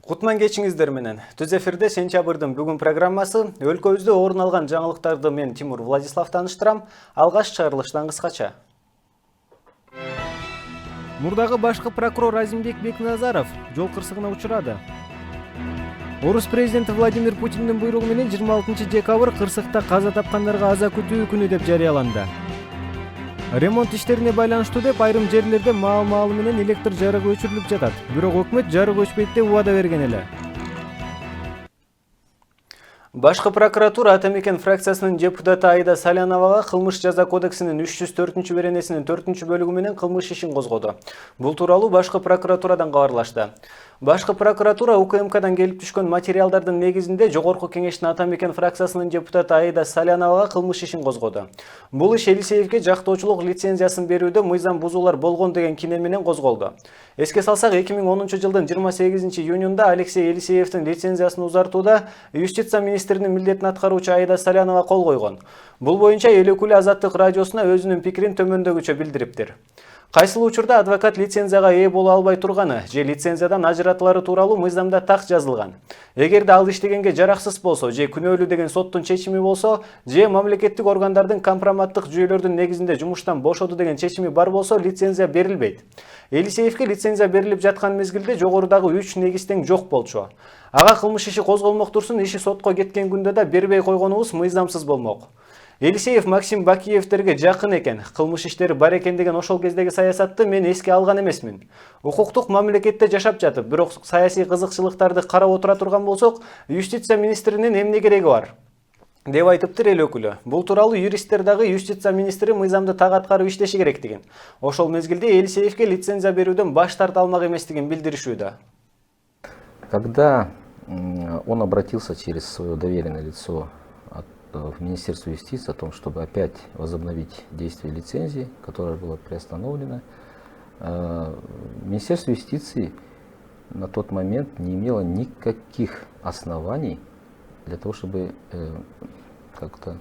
Кутман кечиңиздер менен. Түз эфирде сентябрдын бүгүн программасы өлкөбүздө орун алган жаңылыктарды мен Тимур Владислав таныштырам. Алгаш чыгарылыштан кыскача. Мурдагы башкы прокурор Азимбек Бекназаров жол кырсыгына учурады. Орус президенти Владимир Путиндин буйругу менен 26 декабрь кырсыкта каза тапкандарга аза күтүү күнү деп жарыяланды. Ремонт иштерине байланыштуу деп айрым жерлерде маал-маалы менен электр жарыгы өчүрүлүп жатат. Бирок өкмөт жарык өчпөйт деп убада берген эле. Башкы прокуратура Атамекен фракциясынын депутаты Аида Саляновага кылмыш жаза кодексинин 304 беренесинин 4 бөлүгү менен кылмыш ишин козгоду. Бул тууралуу башкы прокуратурадан кабарлашты. Башкы прокуратура УКМКдан келип түшкөн материалдардын негизинде Жогорку кеңештин Атамекен фракциясынын депутаты Аида Саляновага кылмыш ишин козгоду. Бул иш Елисеевге жактоочулук лицензиясын берүүдө мыйзам бузуулар болгон деген кине менен козголду. Эске салсак, 2010 жылдын 28 июнунда Алексей Елисеевдин лицензиясын узартууда юстиция министринин милдетин аткаруучу Аида Салянова кол койгон. Бул боюнча эл өкүлү Азаттык радиосуна өзүнүн пикирин төмөндөгүчө билдириптир. Кайсыл учурда адвокат лицензияга ээ боло албай турганы же лицензиядан ажыратылары тууралуу мыйзамда так жазылган. Эгерде ал иштегенге жараксыз болсо же күнөөлүү деген соттун чечими болсо же мамлекеттик органдардын компроматтык жүйөлөрдүн негизинде жумуштан бошоду деген чечими бар болсо лицензия берилбейт. Елисеевге лицензия берилип жаткан мезгилде жогорудагы 3 негиз тең жок болчу. Ага кылмыш иши козголмок турсун, иши сотко кеткен күндө да бербей койгонубуз мыйзамсыз болмок. Елисеев Максим Бакиевтерге жакын экен, кылмыш иштери бар экен деген ошол кездеги саясатты мен эске алган эмесмин. Укуктук мамлекетте жашап жатып, бирок саясий кызыкчылыктарды карап отура турган болсок, юстиция министринин эмне кереги бар деп айтыптыр эл өкүлү. Бул тууралуу юристтер дагы юстиция министри мыйзамды так аткарып иштеши керектигин, ошол мезгилде Елисеевге лицензия берүүдөн баш тарта алмак эместигин билдиришүүдө. Когда он обратился через свое доверенное лицо в Министерство юстиции о том, чтобы опять возобновить действие лицензии, которая была приостановлена, Министерство юстиции на тот момент не имело никаких оснований для того, чтобы как-то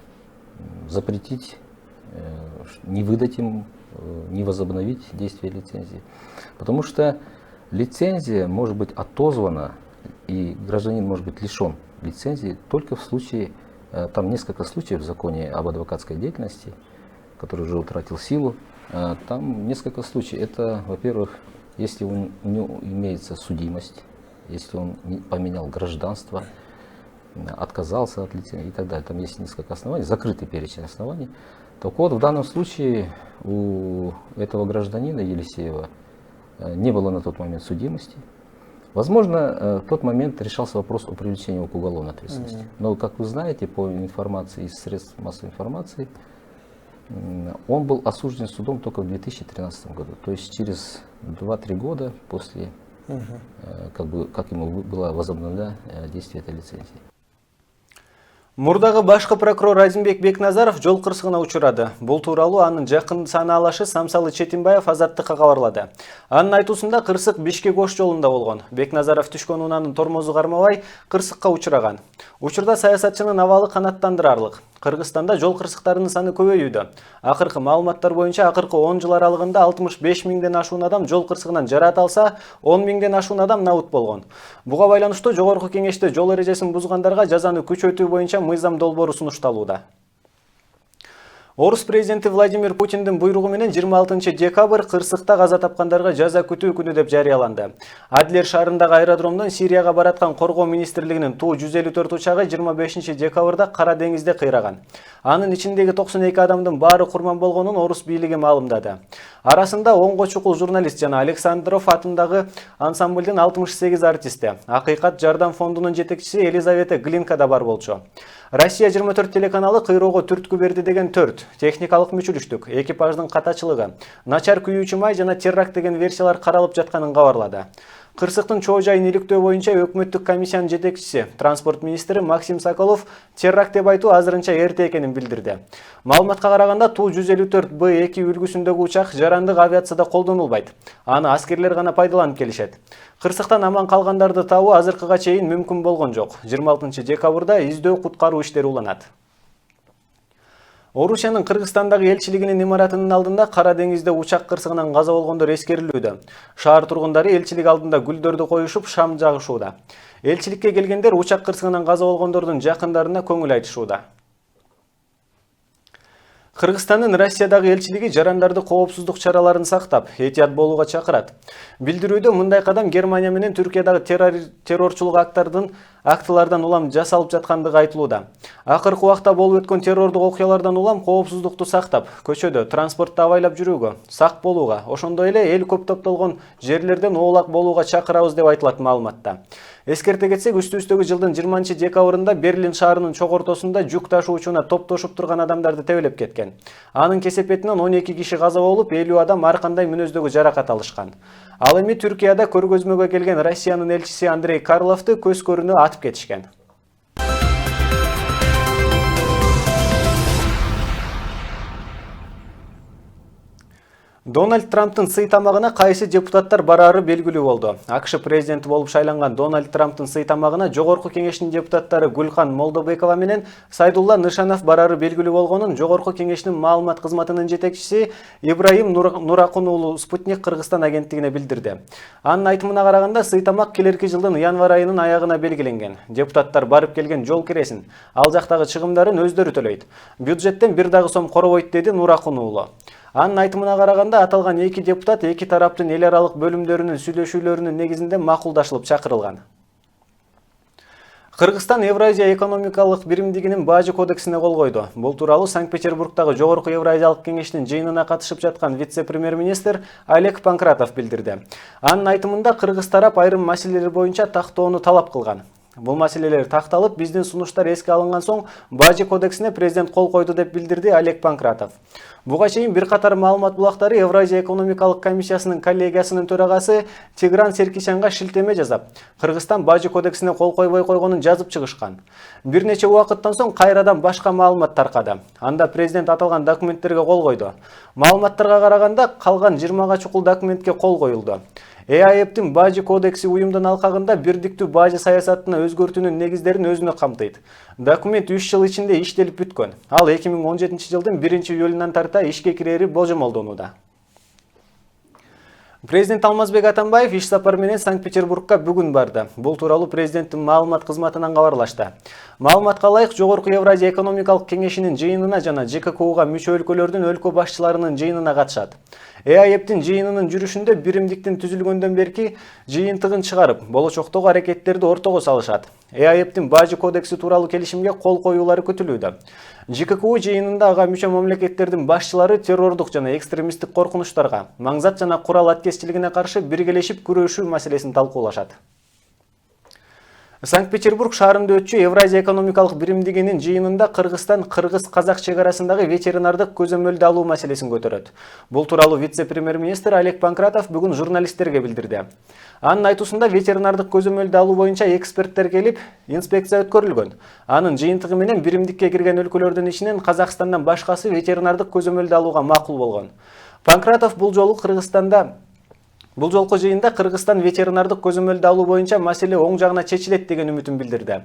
запретить, не выдать им, не возобновить действие лицензии. Потому что лицензия может быть отозвана, и гражданин может быть лишен лицензии только в случае, там несколько случаев в законе об адвокатской деятельности, который уже утратил силу. Там несколько случаев. Это, во-первых, если у него имеется судимость, если он поменял гражданство, отказался от лицензии и так далее. Там есть несколько оснований, закрытый перечень оснований. Так вот, в данном случае у этого гражданина Елисеева не было на тот момент судимости. Возможно, в тот момент решался вопрос о привлечении его к уголовной ответственности. Но, как вы знаете, по информации из средств массовой информации, он был осужден судом только в 2013 году. То есть через 2-3 года после, как ему было возобновлено действие этой лицензии. Мурдагы башкы прокурор Азимбек Бекназаров жол кырсыгына учурады. Бул тууралуу анын жакын санаалашы Самсалы Четинбаев Азаттыкка кабарлады. Анын айтуусунда кырсык Бишкек-Ош жолунда болгон. Бекназаров түшкөн унаанын тормозу кармабай кырсыкка учураган. Учурда саясатчынын абалы канааттандырарлык. Кыргызстанда жол кырсыктарынын саны көбөйүүдө. Акыркы маалыматтар боюнча акыркы 10 жыл аралыгында 65 миңден ашуун адам жол кырсыгынан жараат алса, 10 миңден ашуун адам набыт болгон. Буга байланыштуу Жогорку кеңеште жол эрежесин бузгандарга жазаны күчөтүү боюнча мыйзам долбоору сунушталууда. Орус президенти Владимир Путиндин буйругу менен 26 декабрь кырсыкта каза тапкандарга жаза күтүү күнү деп жарыяланды. Адлер шаарындагы аэродромдон Сирияга бараткан коргоо министрлигинин Ту-154 учагы 25 декабрда Кара деңизде кыйраган. Анын ичиндеги 92 адамдын баары курман болгонун орус бийлиги маалымдады. Арасында онго чукул журналист жана Александров атындагы ансамблдин 68 артисти, Акыйкат жардам фондунун жетекчиси Елизавета Глинка да бар болчу. Россия 24 телеканалы кыйроого түрткү берди деген 4 техникалык мүчүлүштүк, экипаждын катачылыгы, начар күйүүчү май жана терракт деген версиялар каралып жатканын кабарлады. Кырсыктын чоо жайын иликтөө боюнча өкмөттүк комиссиянын жетекчиси, транспорт министри Максим Соколов терракт деп айтуу азырынча эрте экенин билдирди. Маалыматка караганда Ту-154Б2 үлгүсүндөгү учак жарандык авиацияда колдонулбайт. Аны аскерлер гана пайдаланып келишет. Кырсыктан аман калгандарды табуу азыркыга чейин мүмкүн болгон жок. 26 декабрда издөө куткаруу иштери уланат. Орусиянын Кыргызстандагы элчилигинин имаратынын алдында Кара деңизде учак кырсыгынан каза болгондор эскерилүүдө. Шаар тургундары элчилик алдында гүлдөрдү коюшуп, шам жагышууда. Элчиликке келгендер учак кырсыгынан каза болгондордун жакындарына көңүл айтышууда. Кыргызстандын Россиядагы элчилиги жарандарды коопсуздук чараларын сактап, этият болууга чакырат. Билдирүүдө мындай кадам Германия менен Түркиядагы террорчулук актылардан улам жасалып жаткандыгы айтылууда. Акыркы убакта болуп өткөн террордук окуялардан улам коопсуздукту сактап, көчөдө, транспортто абайлап жүрүүгө, сак болууга, ошондой эле эл көп топтолгон жерлерден оолак болууга чакырабыз деп айтылат маалыматта. Эскерте кетсек, үстүбүздөгү жылдын 20 декабрында Берлин шаарынын чок ортосунда жүк ташуучуна топтошуп турган адамдарды тебелеп кеткен. Анын кесепетинен 12 киши каза болуп, 50 адам ар кандай мүнөздөгү жаракат алышкан. Ал эми Түркияда көргөзмөгө келген Россиянын элчиси Андрей Карловду көз көрүнө атып кетишкен. Дональд Трамптын сый тамагына кайсы депутаттар барары белгилүү болду. АКШ президенти болуп шайланган Дональд Трамптын сый тамагына Жогорку кеңештин депутаттары Гүлхан Молдобекова менен Сайдулла Нышанов барары белгилүү болгонун Жогорку кеңештин маалымат кызматынын жетекчиси Ибраим Нуракун уулу Спутник Кыргызстан агенттигине билдирди. Анын айтымына караганда, сый тамак келерки жылдын январь айынын аягына белгиленген. Депутаттар барып келген жол киресин, ал жактагы чыгымдарын өздөрү төлөйт. Бюджеттен бир дагы сом коробойт, деди Нуракун уулу. Анын айтымына караганда, аталган эки депутат эки тараптын эл аралык бөлүмдөрүнүн сүйлөшүүлөрүнүн негизинде макулдашылып чакырылган. Кыргызстан Евразия экономикалык биримдигинин бажы кодексине кол койду. Бул тууралуу Санкт-Петербургдагы Жогорку Евразиялык кеңештин жыйынына катышып жаткан вице-премьер-министр Олег Панкратов билдирди. Анын айтымында, кыргыз тарап айрым маселелер боюнча тактоону талап кылган. Бул маселелер такталып, биздин сунуштар эске алынган соң бажы кодексине президент кол койду деп билдирди Олег Панкратов. Буга чейин бир катар маалымат булактары Евразия экономикалык комиссиясынын коллегиясынын төрагасы Тигран Серкичанга шилтеме жасап, Кыргызстан бажы кодексине кол койбой койгонун жазып чыгышкан. Бир нече убакыттан соң кайрадан башка маалымат таркады. Анда президент аталган документтерге кол койду. Маалыматтарга караганда, калган 20 чукул документке кол коюлду. ЭАЭПтин бажы кодекси уюмдун алкагында бирдиктүү бажы саясатына өзгөртүүнүн негиздерин өзүнө камтыйт. Документ 3 жыл ичинде иштелип бүткөн. Ал 2017 жылдын 1-июлунан тарта ишке кирери болжомолдонууда. Президент Алмазбек Атамбаев иш сапар менен Санкт-Петербургка бүгүн барды. Бул тууралуу президенттин маалымат кызматынан кабарлашты. Маалыматка ылайык, Жогорку Евразия экономикалык кеңешинин жыйынына жана ЖККУга мүчө өлкөлөрдүн өлкө башчыларынын жыйынына катышат. ЭАЭПтин жыйынынын жүрүшүндө биримдиктин түзүлгөндөн берки жыйынтыгын чыгарып, болочоктогу аракеттерди ортого салышат. ЭАЭПтин бажы кодекси тууралуу келишимге кол коюулары күтүлүүдө. ЖККУ жыйынында ага мүчө мамлекеттердин башчылары террордук жана экстремисттик коркунучтарга, маңзат жана курал аткезчилигине каршы биргелешип күрөшүү маселесин талкуулашат. Санкт-Петербург шаарында өтчү Евразия экономикалык биримдигинин жыйынында Кыргызстан Кыргыз-Казак чегарасындагы ветеринардык көзөмөлдү алуу маселесин көтөрөт. Бул тууралуу вице-премьер-министр Олег Панкратов бүгүн журналисттерге билдирди. Анын айтуусунда, ветеринардык көзөмөлдү алуу боюнча эксперттер келип, инспекция өткөрүлгөн. Анын жыйынтыгы менен биримдикке кирген өлкөлөрдүн ичинен Казакстандан башкасы ветеринардык көзөмөлдү алууга макул болгон. Панкратов Бул жолку жыйында Кыргызстан ветеринардык көзөмөлдү алуу боюнча маселе оң жагына чечилет деген үмүтүн билдирди.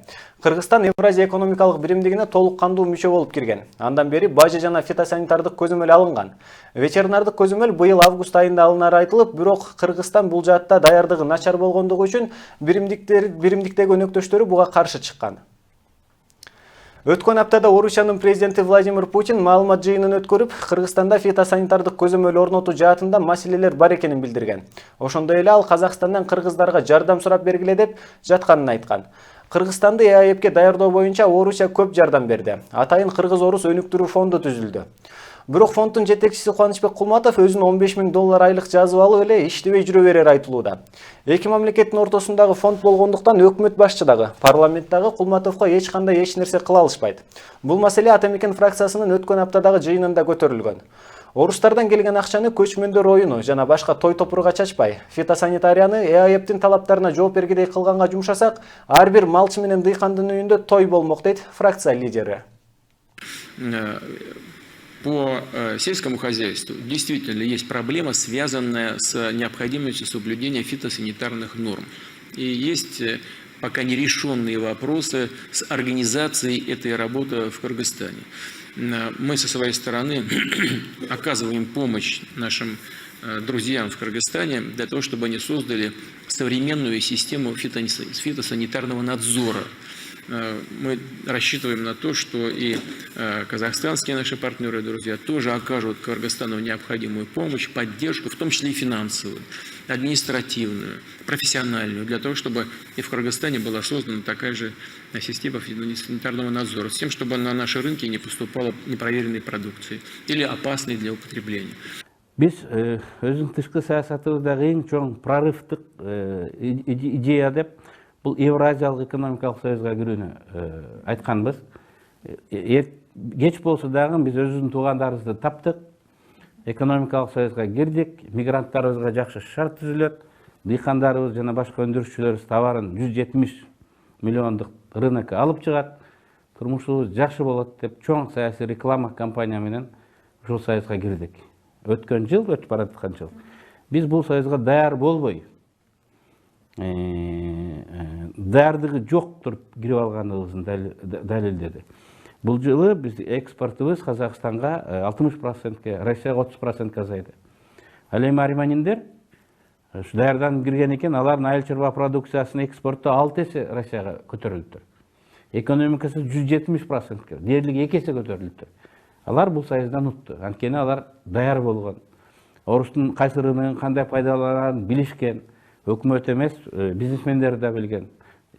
Кыргызстан Евразия экономикалык биримдигине толук кандуу мүчө болуп кирген. Андан бери бажы жана фитосанитардык көзөмөл алынган. Ветеринардык көзөмөл быйыл август айында алынары айтылып, бирок Кыргызстан бул жаатта даярдыгы начар болгондугу үчүн биримдиктеги өнөктөштөрү буга каршы чыккан. Өткөн аптада Орусиянын президенти Владимир Путин маалымат жыйынын өткөрүп, Кыргызстанда фитосанитардык көзөмөл орнотуу жаатында маселелер бар экенин билдирген. Ошондой эле ал Казакстандан кыргыздарга жардам сурап бергиле деп жатканын айткан. Кыргызстанды ЭАЭПке даярдоо боюнча Орусия көп жардам берди. Атайын Кыргыз-Орус өнүктүрүү фонду түзүлдү. Бирок фонддун жетекчиси Кубанычбек Кулматов өзүнүн $15.000 айлык жазып алып эле иштебей жүрө берери айтылууда. Эки мамлекеттин ортосундагы фонд болгондуктан өкмөт башчы дагы, парламент дагы Кулматовго эч нерсе кыла алышпайт. Бул маселе Ата Мекен фракциясынын өткөн аптадагы жыйынында көтөрүлгөн. Орустардан келген акчаны көчмөндөр оюну жана башка той топурга чачпай, фитосанитарияны ЭАЭПтин талаптарына жооп бергидей кылганга жумшасак, ар бир малчы менен дыйкандын үйүндө той болмок, дейт фракция лидери. По сельскому хозяйству действительно есть проблема, связанная с необходимостью соблюдения фитосанитарных норм. И есть пока нерешенные вопросы с организацией этой работы в Кыргызстане. Мы со своей стороны оказываем помощь нашим друзьям в Кыргызстане для того, чтобы они создали современную систему фитосанитарного надзора. Мы рассчитываем на то, что и казахстанские наши партнеры и друзья тоже окажут Кыргызстану необходимую помощь, поддержку, в том числе и финансовую, административную, профессиональную, для того, чтобы и в Кыргызстане была создана такая же система фитосанитарного надзора, с тем, чтобы на наши рынки не поступала непроверенной продукции или опасной для употребления. Biz özün tышкы саясатыбыздагы эң чоң прорывдык идея деп бул Евразиялык экономикалык союзга кирүүнү айтканбыз. Кеч болсо дагы биз өзүбүздүн туугандарыбызды таптык, экономикалык союзга кирдик, мигранттарыбызга жакшы шарт түзүлөт, дыйкандарыбыз жана башка өндүрүүчүлөрүбүз товарын 170 миллиондук рынокко алып чыгат, турмушубуз жакшы болот деп чоң саясий реклама кампания менен ушул союзга кирдик. Өткөн жыл, өтүп бараткан жыл. Биз бул союзга даяр болбой, даярдыгы жок туруп кирип алганыбызын далилдеди. Бул жылы биз экспортубуз Казакстанга 60%, Россияга 30% азайды. Ал эми армяниндер ушу даярданып кирген экен, алардын айыл чарба продукциясынын экспорту 6 эсе Россияга көтөрүлүптүр. Экономикасы 170%, дээрлиги 2 эсе көтөрүлүптүр. Алар бул союздан утту. Анткени алар даяр болгон. Оруштун кайсы рыногун кандай пайдаланарын билишкен, өкмөт эмес, бизнесмендер да билген.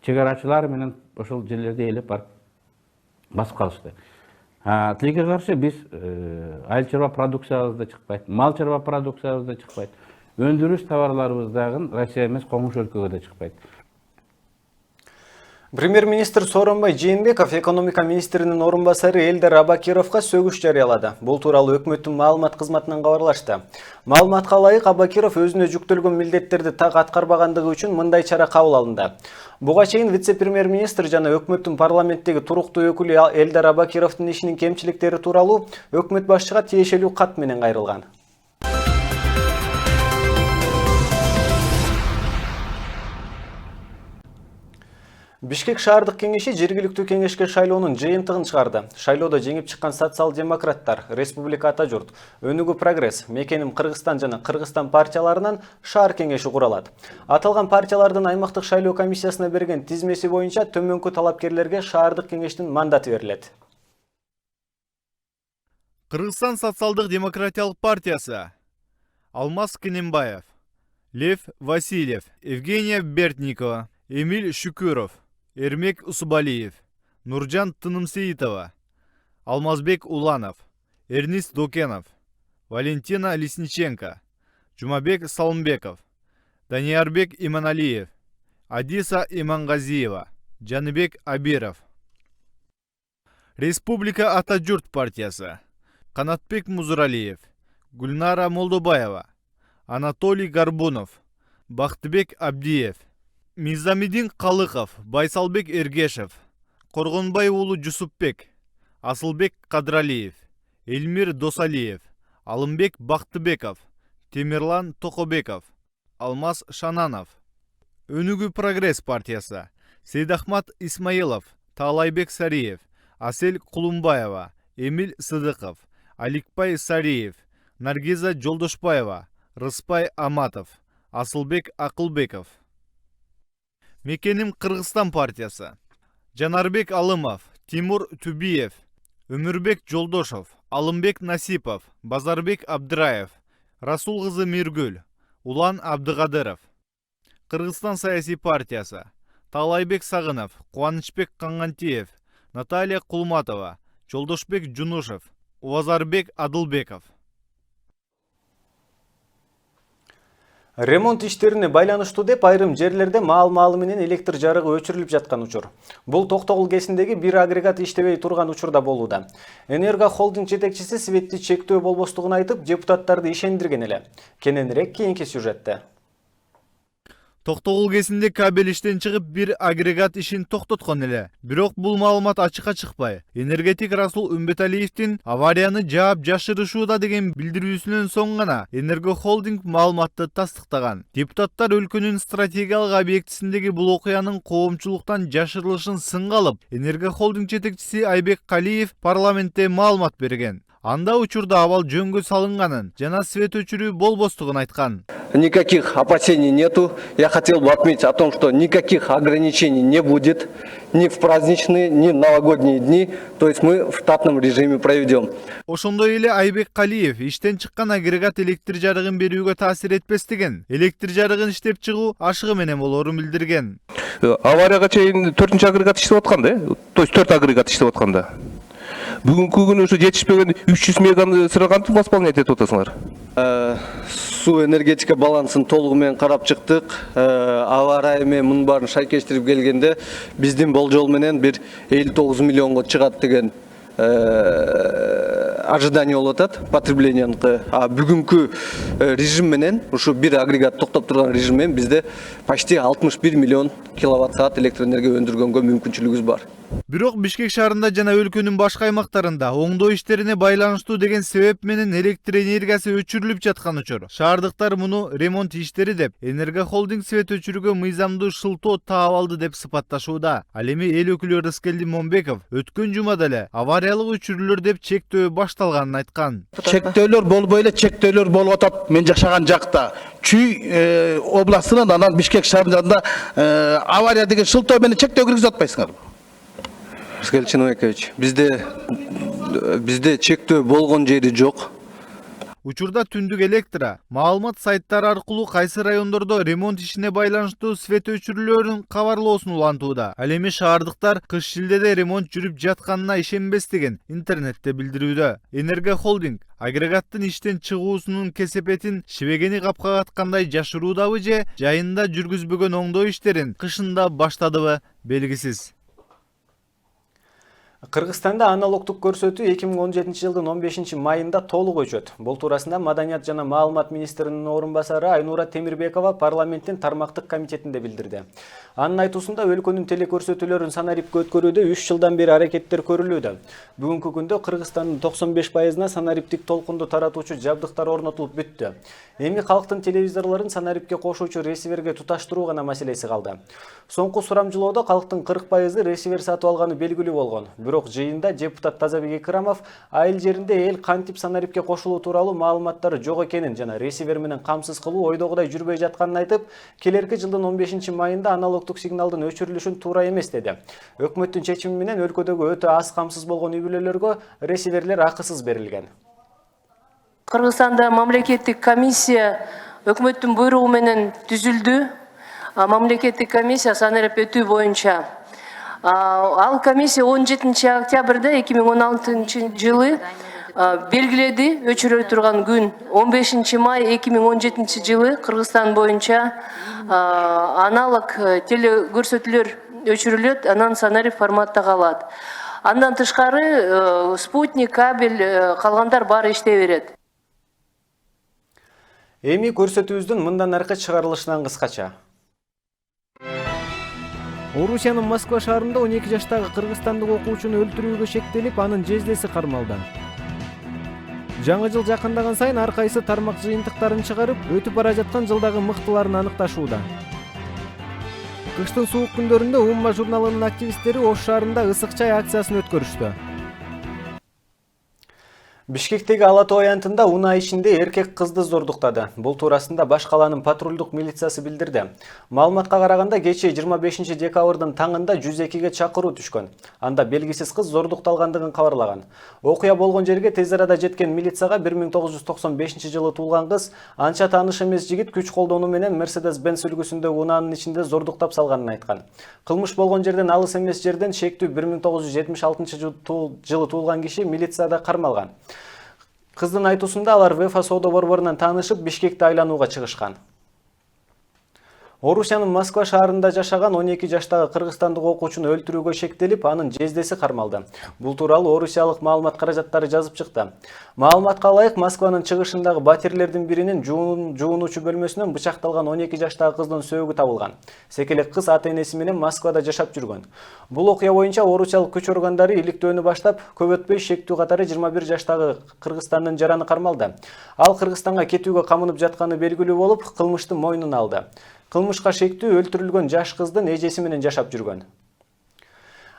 Чек арачылар менен ошол жерлерде ээлеп барып басып калышты. Тилекке каршы биз айыл чарба продукциябыз да чыкпайт, мал чарба продукциябыз да чыкпайт. Өндүрүш товарларыбыз дагы Россия эмес, коңуш өлкөгө да чыкпайт. Премьер-министр Сооронбай Жээнбеков экономика министринин орун басары Элдар Абакировго сөгүш жарыялады. Бул тууралуу өкмөттүн маалымат кызматынан кабарлашты. Маалыматка ылайык Абакиров өзүнө жүктөлгөн милдеттерди так аткарбагандыгы үчүн мындай чара кабыл алынды. Буга чейин вице-премьер-министр жана өкмөттүн парламенттеги туруктуу өкүлү Элдар Абакировдун ишинин кемчиликтери тууралуу өкмөт башчыга тиешелүү кат менен кайрылган. Бишкек шаардык кеңеши жергиликтүү кеңешке шайлоонун жыйынтыгын чыгарды. Шайлоодо жеңип чыккан социал-демократтар, Республика Ата журт, Өнүгүү Прогресс, Мекеним Кыргызстан жана Кыргызстан партияларынан шаар кеңеши куралат. Аталган партиялардын аймактык шайлоо комиссиясына берген тизмеси боюнча төмөнкү талапкерлерге шаардык кеңештин мандаты берилет. Кыргызстан социалдык демократиялык партиясы: Алмаз Кенембаев, Лев Васильев, Евгения Бертникова, Эмиль Шүкүров, Эрмек Усубалиев, Нуржан Тынымсеитова, Алмазбек Уланов, Эрнист Докенов, Валентина Лесниченко, Жумабек Салымбеков, Даниярбек Иманалиев, Адиса Имангазиева, Жаныбек Абиров. Республика Ата журт партиясы: Канатбек Музуралиев, Гульнара Молдобаева, Анатолий Горбунов, Бактыбек Абдиев, Мизамидин Калыков, Байсалбек Эргешев, Коргонбай уулу Жусупбек, Асылбек Кадралиев, Эльмир Досалиев, Алымбек Бактыбеков, Темирлан Токобеков, Алмаз Шананов. Өнүгүү Прогресс партиясы: Сейдахмат Исмаилов, Таалайбек Сариев, Асель Кулумбаева, Эмиль Сыдыков, Аликпай Сариев, Наргиза Жолдошбаева, Рыспай Аматов, Асылбек Акылбеков. Мекеним Кыргызстан партиясы: Жанарбек Алымов, Тимур Түбиев, Өмүрбек Жолдошов, Алымбек Насипов, Базарбек Абдыраев, Расул кызы Миргүл, Улан Абдыгадыров. Кыргызстан саясий партиясы: Таалайбек Сагынов, Кубанычбек Кангантиев, Наталья Кулматова, Жолдошбек Жунушев, Увазарбек Адылбеков. Ремонт иштерине байланыштуу деп айрым жерлерде маал-маалы менен электр жарыгы өчүрүлүп жаткан учур. Бул Токтогул кесиндеги бир агрегат иштебей турган учурда болууда. Энерго холдинг жетекчиси светти чектөө болбостугун айтып, депутаттарды ишендирген эле. Кененирээк кийинки сюжетте. Токтогул кезинде кабель иштен чыгып, бир агрегат ишин токтоткон эле. Бирок бул маалымат ачыкка чыкпай. Энергетик Расул Үмбеталиевдин аварияны жаап жашырышууда деген билдирүүсүнөн соң гана Энергохолдинг маалыматты тастыктаган. Депутаттар өлкөнүн стратегиялык объектисиндеги бул окуянын коомчулуктан жашырылышын сынга алып, Энергохолдинг жетекчиси Айбек Калиев парламентте маалымат берген. Анда учурда абал жөнгө салынганын жана свет өчүрүү болбостугун айткан. Никаких опасений нету. Я хотел бы отметить о том, что никаких ограничений не будет ни в праздничные, ни в новогодние дни. То есть мы в штатном режиме проведем. Ошондой эле Айбек Калиев иштен чыккан агрегат электр жарыгын берүүгө таасир этпестигин, электр жарыгын иштеп чыгуу ашыгы менен болоорун билдирген. Аварияга чейин 4-чү агрегат иштеп аткан да? То есть 4 агрегат иштеп атканда. Бүгүнкү күнү ушу жетишпеген 300 меганы сыра кантип восполнять этип атасыңар? Су энергетика балансын толугу менен карап чыктык. Аба ырайы менен мунун баарын шайкештирип келгенде биздин болжол менен бир 59 миллионго чыгат деген ожидание болуп атат потребленияныкы. А бүгүнкү режим менен ушу бир агрегат токтоп турган режим менен бизде почти 61 миллион киловатт саат электр энергия өндүргөнгө мүмкүнчүлүгүбүз бар. Бирок Бишкек шаарында жана өлкөнүн башка аймактарында оңдоо иштерине байланыштуу деген себеп менен электр энергиясы өчүрүлүп жаткан учур. Шаардыктар муну ремонт иштери деп, Энергохолдинг свет өчүрүүгө мыйзамдуу шылтоо таап алды деп сыпатташууда. Ал эми эл өкүлү Рыскелди Момбеков өткөн жумада эле авариялык өчүрүүлөр деп чектөө башталганын айткан. Чектөөлөр болбой эле чектөөлөр болуп атат. Мен жашаган жакта Чүй областынан анан Бишкек шаарында авария деген шылтоо менен чектөө киргизип атпайсыңарбы? Рыскелди Чиновекович, бизде чектөө болгон жери жок. Учурда түндүк электра маалымат сайттары аркылуу кайсы райондордо ремонт ишине байланыштуу свет өчүрүүлөрүн кабарлоосун улантууда. Ал эми шаардыктар кыш шилдеде ремонт жүрүп жатканына ишенбестигин интернетте билдирүүдө. Энергохолдинг агрегаттын иштен чыгуусунун кесепетин шибегени капкагаткандай жашыруудабы же жайында жүргүзбөгөн оңдоо иштерин кышында баштадыбы белгисиз. Кыргызстанда аналогдук көрсөтүү 2017 жылдын 15 майында толук өчөт. Бул туурасында Маданият жана маалымат министринин орун басары Айнура Темирбекова парламенттин тармактык комитетинде билдирди. Анын айтуусунда өлкөнүн телекөрсөтүүлөрүн санарипке өткөрүүдө 3 жылдан бери аракеттер көрүлүүдө. Бүгүнкү күндө Кыргызстандын 95%на санариптик толкунду таратуучу жабдыктар орнотулуп бүттү. Эми калктын телевизорлорун санарипке кошуучу ресиверге туташтыруу гана маселеси калды. Соңку сурамжылоодо калктын 40% ресивер сатып алганы белгилүү болгон. Бирок жыйында депутат Тазабек Экрамов айыл жеринде эл кантип санарипке кошулуу тууралуу маалыматтары жок экенин жана ресивер менен камсыз кылуу ойдогудай жүрбөй жатканын айтып, келерки жылдын 15 майында аналогдук сигналдын өчүрүлүшүн туура эмес деди. Өкмөттүн чечими менен өлкөдөгү өтө аз камсыз болгон үй-бүлөлөргө ресиверлер акысыз берилген. Кыргызстанда мамлекеттик комиссия өкмөттүн буйругу менен түзүлдү. Мамлекеттик комиссия санарип өтүү боюнча. Ал комиссия 17 октябрда 2016 жылы белгиледи өчүрө турган күн. 15 май 2017 жылы Кыргызстан боюнча аналог телекөрсөтүүлөр өчүрүлөт, анан санарип форматта калат. Андан тышкары спутник, кабель, калгандар баары иштей берет. Эми көрсөтүүбүздүн мындан аркы чыгарылышынан кыскача. Орусиянын Москва шаарында 12 жаштагы кыргызстандык окуучуну өлтүрүүгө шектелип, анын жездеси кармалды. Жаңы жыл жакындаган сайын ар кайсы тармак жыйынтыктарын чыгарып, өтүп бара жаткан жылдагы мыктыларын аныкташууда. Кыштын суук күндөрүндө Умма журналынын активисттери Ош шаарында ысык чай акциясын өткөрүштү. Бишкектеги Ала Тоо аянтында унаа ичинде эркек кызды зордуктады. Бул туурасында баш калаанын патрулдук милициясы билдирди. Маалыматка караганда кечээ 25 декабрдын таңында 102-ге чакыруу түшкөн. Анда белгисиз кыз зордукталгандыгын кабарлаган. Окуя болгон жерге тез арада жеткен милицияга 1995 жылы туулган кыз анча тааныш эмес жигит күч колдонуу менен Mercedes-Benz үлгүсүндөгү унаанын ичинде зордуктап салганын айткан. Кылмыш болгон жерден алыс эмес жерден шектүү 1976 жылы туулган киши милицияда кармалган. Кыздын айтуусунда алар Вефа соода борборунан таанышып Бишкекти айланууга чыгышкан. Орусиянын Москва шаарында жашаган 12 жаштагы кыргызстандык окуучуну өлтүрүүгө шектелип, анын жездеси кармалды. Бул тууралуу орусиялык маалымат каражаттары жазып чыкты. Маалыматка ылайык, Москванын чыгышындагы батирлердин биринин жуунуучу бөлмөсүнөн бычакталган 12 жаштагы кыздын сөөгү табылган. Секелек кыз ата-энеси менен Москвада жашап жүргөн. Бул окуя боюнча орусиялык күч органдары иликтөөнү баштап, көп өтпөй шектүү катары 21 жаштагы Кыргызстандын жараны кармалды. Ал Кыргызстанга кетүүгө камынып жатканы белгилүү болуп, кылмышты мойнуна алды. Кылмышка шектүү өлтүрүлгөн жаш кыздын эжеси менен жашап жүргөн.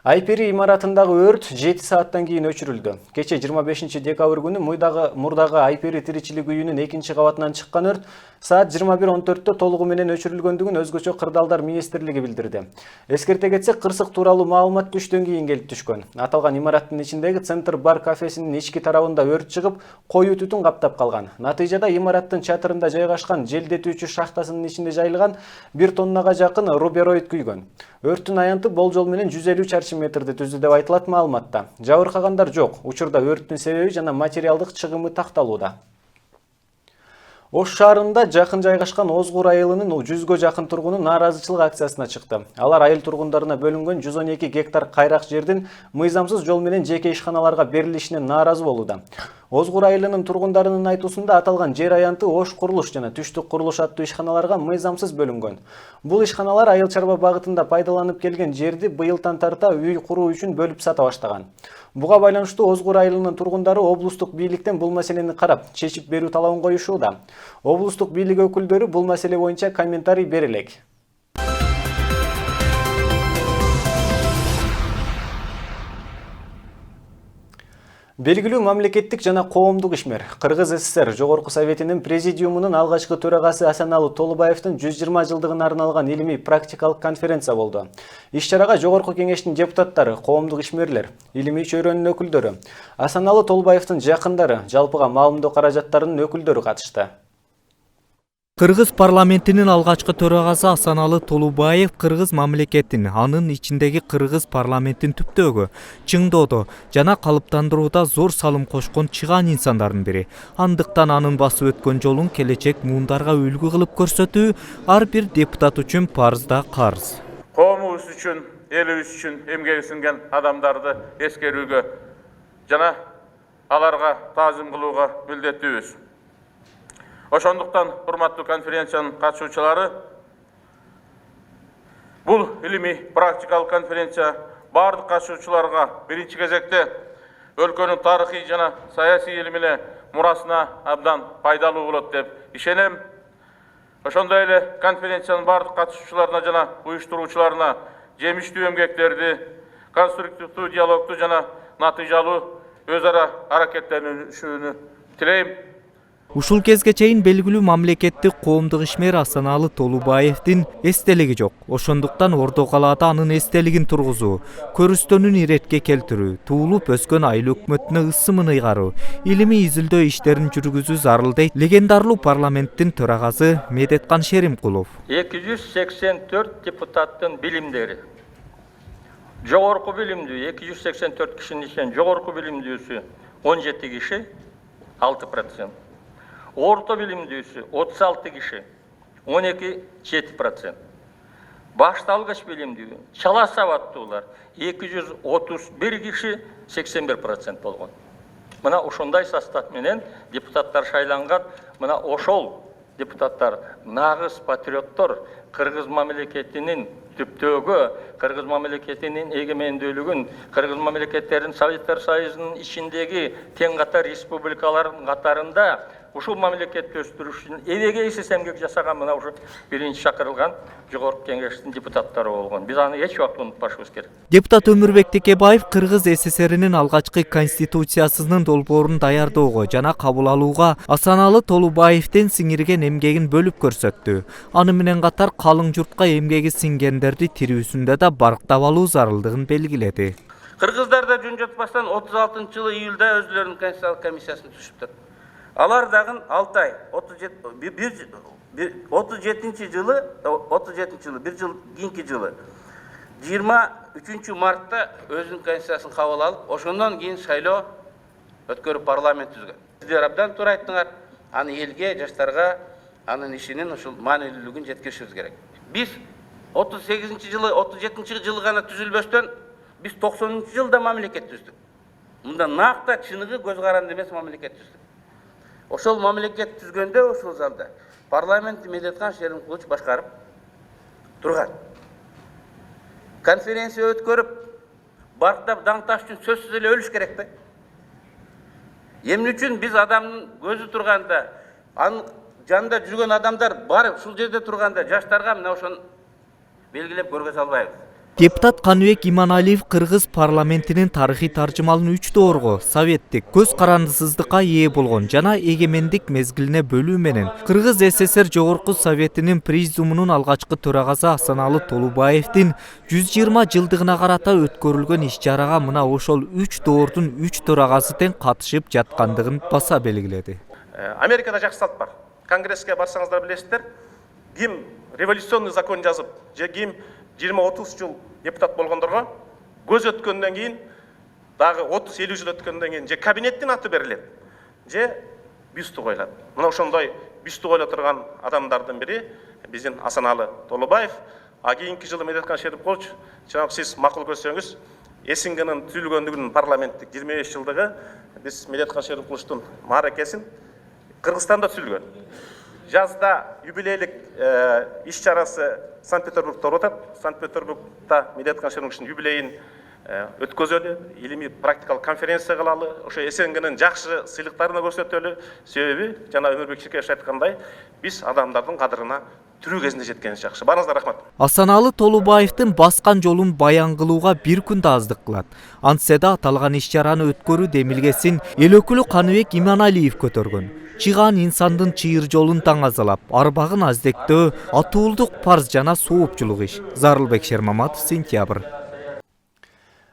Айпери имаратындагы өрт 7 сааттан кийин өчүрүлдү. Кече 25 декабрь күнү мурдагы Айпери тиричилик үйүнүн 2 кабатынан чыккан өрт саат 21:14-тө толугу менен өчүрүлгөндүгүн өзгөчө кырдаалдар министрлиги билдирди. Эскерте кетсек, кырсык тууралуу маалымат түштөн кийин келип түшкөн. Аталган имараттын ичиндеги Центр бар кафесинин ички тарабында өрт чыгып, коюу түтүн каптап калган. Натыйжада имараттын чатырында жайгашкан желдетүүчү шахтасынын ичинде жайылган 1 тоннага жакын рубероид күйгөн. Өрттүн аянты болжол менен 150 чарчы метрди түздү деп айтылат маалыматта. Жабыркагандар жок. Учурда өрттүн себеби жана материалдык чыгымы такталууда. Ош шаарында жакын жайгашкан Озгур айылынын 100гө жакын тургуну нааразычылык акциясына чыкты. Алар айыл тургундарына бөлүнгөн 112 гектар кайрак жердин мыйзамсыз жол менен жеке ишканаларга берилишине нааразы болууда. Озгур айылынын тургундарынын айтуусунда аталган жер аянты Ош курулуш жана Түштүк курулуш аттуу ишканаларга мыйзамсыз бөлүнгөн. Бул ишканалар айыл чарба багытында пайдаланып келген жерди быйылдан тарта үй куруу үчүн бөлүп сата баштаган. Буга байланыштуу Озгур айылынын тургундары облустук бийликтен бул маселени карап, чечип берүү талабын коюшууда. Облустук бийлик өкүлдөрү бул маселе боюнча комментарий бере элек. Белгилүү мамлекеттик жана коомдук ишмер Кыргыз ССР Жогорку Советинин президиумунун алгачкы төрагасы Асаналы Толубаевдин 120 жылдыгына арналган илимий практикалык конференция болду. Иш-чарага Жогорку кеңештин депутаттары, коомдук ишмерлер, илимий чөйрөнүн өкүлдөрү, Асаналы Толубаевдин жакындары, жалпыга маалымдоо каражаттарынын өкүлдөрү катышты. Кыргыз парламентинин алгачкы төрагасы Асаналы Толубаев кыргыз мамлекетин, анын ичиндеги кыргыз парламенттин түптөгү, чыңдоодо жана калыптандырууда зор салым кошкон чыгаан инсандардын бири. Андыктан анын басып өткөн жолун келечек муундарга үлгү кылып көрсөтүү ар бир депутат үчүн парыз да карыз. Коомубуз үчүн, элибиз үчүн эмгеги сиңген адамдарды эскерүүгө жана аларга таазим кылууга милдеттүүбүз. Ошондуктан, урматтуу конференциянын катышуучулары, бул илимий практикалык конференция бардык катышуучуларга биринчи кезекте өлкөнүн тарыхый жана саясий илимине мурасына абдан пайдалуу болот деп ишенем. Ошондой эле конференциянын бардык катышуучуларына жана уюштуруучуларына жемиштүү эмгектерди, конструктивдүү диалогду жана натыйжалуу өз ара аракеттенүүнү тилейм. Ушул кезге чейин белгилүү мамлекеттик коомдук ишмер Асаналы Толубаевдин эстелиги жок. Ошондуктан Ордо калаада анын эстелигин тургузуу, көрүстөнүн иретке келтирүү, туулуп өскөн айыл өкмөтүнө ысымын ыйгаруу, илимий изилдөө иштерин жүргүзүү зарыл дейт легендарлуу парламенттин төрагасы Медеткан Шеримкулов. 284 депутаттын билимдери. Жогорку билимдүү 284 кишинин ичинен жогорку билимдүүсү 17 киши, 6%. Орто билимдүүсү 36 киши, 12,7%. Башталгыч билимдүү, чала сабаттуулар 231 киши, 81% болгон. Мына ошондой состав менен депутаттар шайланган, мына ошол депутаттар нагыз патриоттор, кыргыз мамлекетинин түптөгү, кыргыз мамлекетинин эгемендүүлүгүн, кыргыз мамлекеттерин Советтер Союзунун ичиндеги тең катар республикалардын катарында ушул мамлекетти өстүрүш үчүн эбегейсиз эмгек жасаган мына ушу биринчи чакырылган жогорку кеңештин депутаттары болгон. Биз аны эч убакта унутпашыбыз керек. Депутат Өмүрбек Текебаев Кыргыз СССРинин алгачкы конституциясынын долбоорун даярдоого жана кабыл алууга Асаналы Толубаевдин сиңирген эмгегин бөлүп көрсөттү. Аны менен катар калың журтка эмгеги сиңгендерди тирүүсүндө да барктап алуу зарылдыгын белгиледи. Кыргыздар да жөн жатпастан 36-жылы июлда өзлөрүнүн конституциялык комиссиясын түзүптүр. Алар дагы 6 ай 37 жылы, bir жыл кийинки жылы 23 мартта өзүнүн конституциясын кабыл алып, ошондон кийин шайлоо өткөрүп парламент түзгөн. Сиздер абдан туура айттыңар, аны элге, жаштарга анын ишинин ушул маанилүүлүгүн жеткиришибиз керек. Biz 38 жылы, 37 жылы ғана түзілбөстөн, biz 90 жылда мамлекет түздік. Мында нақта чыныгы көз каранды эмес мамлекет түздік. Ошол мамлекет түзгөндө ошол залда парламентти Медеткан Шеримкулович башкарып турган. Конференция өткөрүп, барктап даңташ үчүн сөзсүз эле өлүш керек да. Эмне үчүн биз адамдын көзү турганда, анын жанында жүргөн адамдар бар, ушул жерде турганда жаштарга мына ошону белгилеп көргөзө албайбыз. Депутат Каныбек Иманалиев Кыргыз парламентинин тарыхый таржымалын 3 доорго советтик көз карандысыздыкка ээ болгон жана эгемендик мезгилине бөлүү менен Кыргыз СССР Жогорку Советинин президиумунун алгачкы төрагасы Асаналы Толубаевдин 120 жылдыгына карата өткөрүлгөн иш-чарага мына ошол 3 доордун 3 төрагасы тең катышып жаткандыгын баса белгиледи. Америкада жакшы салт бар. Конгресске барсаңыздар билесиздер, ким революционный закон жазып, же ким 20-30 жыл депутат болгондорго көз өткөндөн кийин, дагы 30-50 жыл өткөндөн кийин же кабинеттин аты берилет, же бюсту коюлат. Мына ошондой бюсту коюла турган адамдардын бири биздин Асаналы Толубаев. А кийинки жылы Медеткан Шеримкулович, жанагы сиз макул көрсөңүз, СНГнын түзүлгөндүгүнүн парламенттик 25 жылдыгы биз Медеткан Шеримкуловичтун мааракесин Кыргызстанда түзүлгөн. Жазда юбилейлик иш-чарасы Санкт-Петербургда өтөт. Санкт-Петербургда Медеткан Шеримкуловичтун юбилейин өткөзөлү, илимий практикалык конференция кылалы, ошо СНГнын жакшы сыйлыктарын көрсөтөлү. Себеби жана Өмүрбек Ширкеевич айткандай, биз адамдардын кадырына түрүү кезинде жеткенибиз жакшы. Барыңыздар рахмат. Асаналы Толубаевдин баскан жолун баян кылууга бир күн да аздык кылат. Антсе да аталган иш-чараны өткөрүү демилгесин эл өкүлү Каныбек Иманалиев көтөргөн. Чыган инсандын чыйыр жолун таңазалап, арбагын аздектөө, атуулдук парз жана соопчулук иш. Зарылбек Шермаматов, Сентябрь.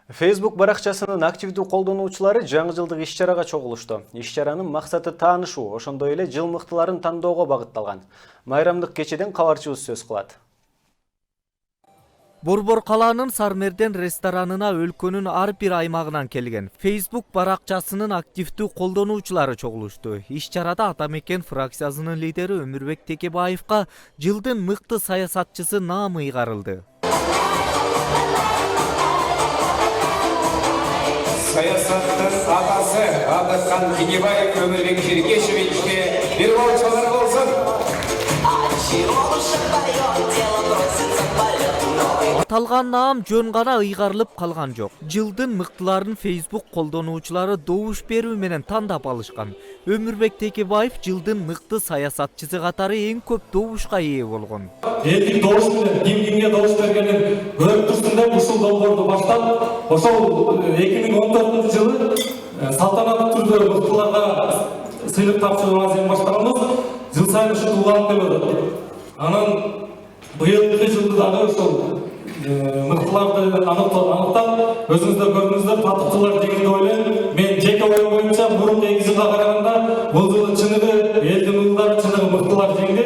Facebook баракчасынын активдүү колдонуучулары жаңы жылдык иш-чарага чогулушту. Иш-чаранын максаты таанышуу, ошондой эле жыл мыктыларын тандоого багытталган. Майрамдык кечеден кабарчыбыз сөз кылат. Борбор калаанын Сармерден ресторанына өлкөнүн ар бир аймагынан келген Facebook баракчасынын активдүү колдонуучулары чогулушту. Иш-чарада Атамекен фракциясынын лидери Өмүрбек Текебаевка жылдын мыкты саясатчысы наамы ыйгарылды. Саясаттын атасы Адырхан Текебаев Өмүрбек Ширкешевичке бир болчолор болсун. Аталган наам жөн гана ыйгарылып калган жок. Жылдын мыктыларын Facebook колдонуучулары добуш берүү менен тандап алышкан. Өмүрбек Текебаев жылдын мыкты саясатчысы катары эң көп добушка ээ болгон. Элдик добуш менен кимге добуш бергенин көрүп турсун деп ушул долбоорду баштап, ошол 2014 жылы салтанаттуу түрдө мыктыларга сыйлык тапшырууга зем баштаганбыз. Жыл сайын ушул уланып келет. Анан быйылкы жылды дагы ошол мыктыларды аныктап, өзүңүздөр көрдүңүздөр, татыктуулар жеңди деп ойлойм. Мен жеке оюм боюнча мурунку 2 жылга караганда бул жылы чыныгы элдин уулдары, чыныгы мыктылар жеңди.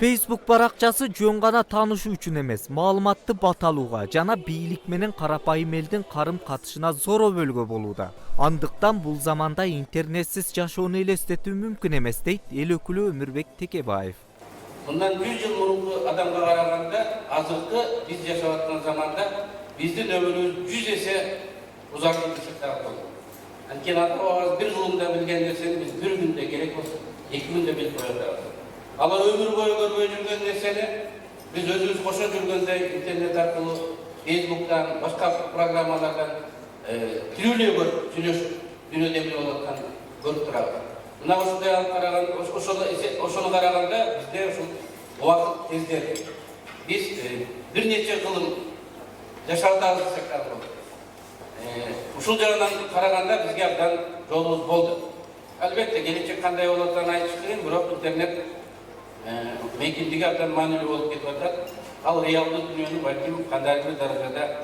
Facebook баракчасы жөн гана таанышуу үчүн эмес, маалыматты баталууга жана бийлик менен карапайым элдин карым катышына зор өбөлгө болууда. Андыктан бул заманда интернетсиз жашоону элестетүү мүмкүн эмес дейт эл өкүлү Өмүрбек Текебаев. Мындан 100 жыл мурунку адамга караганда, азыркы биз жашап аткан заманда биздин өмүрүбүз 100 эсе узартылып болду. Анткени ата-бабабыз бир жылында билген нерсени биз бир күндө керек болсо 2 күндө билип коя алабыз. Алар өмүр бою көрбөй жүргөн нерсени биз өзүбүз кошо жүргөндөй интернет аркылуу, Facebooктан, башка программалардан тирүүлөй көрүп, сүйлөшүп, дүйнөдө эмне болуп атканын көрүп турабыз. Мына ошондой алып караганда, ошону караганда бизде ушул убакыт тездеди. Биз бир нече кылым жашап атабыз десек да болот. Ушул жагынан караганда бизге абдан жолубуз болду. Албетте келечек кандай болот атарын айтыш кыйын, бирок интернет мейкиндиги абдан маанилүү болуп кетип атат. Ал реалдуу дүйнөнү балким кандайдыр даражада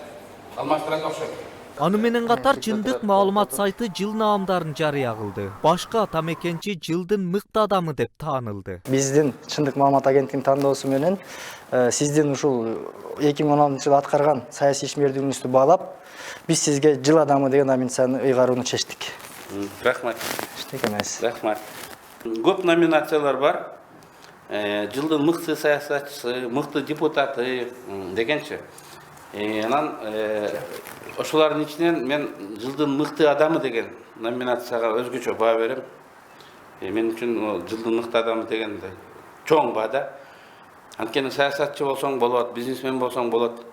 алмаштырат окшойт. Аны менен катар чындык маалымат сайты жыл наамдарын жарыя кылды. Башкы Атамекенчи жылдын мыкты адамы деп таанылды. Биздин чындык маалымат агенттигинин тандоосу менен сиздин ушул 2016 жылы аткарган саясий ишмердүүлүгүңүздү баалап, биз сизге жыл адамы деген номинацияны ыйгарууну чечтик. Рахмат. Рахмат. Көп номинациялар бар. жылдын мыкты саясатчысы, мыкты депутаты дегенче. Анан ошолардын ичинен мен жылдын мыкты адамы деген номинацияга өзгөчө баа берем. Мен үчүн жылдын мыкты адамы деген чоң баа да. Анткени саясатчы болсоң болот, бизнесмен болсоң болот.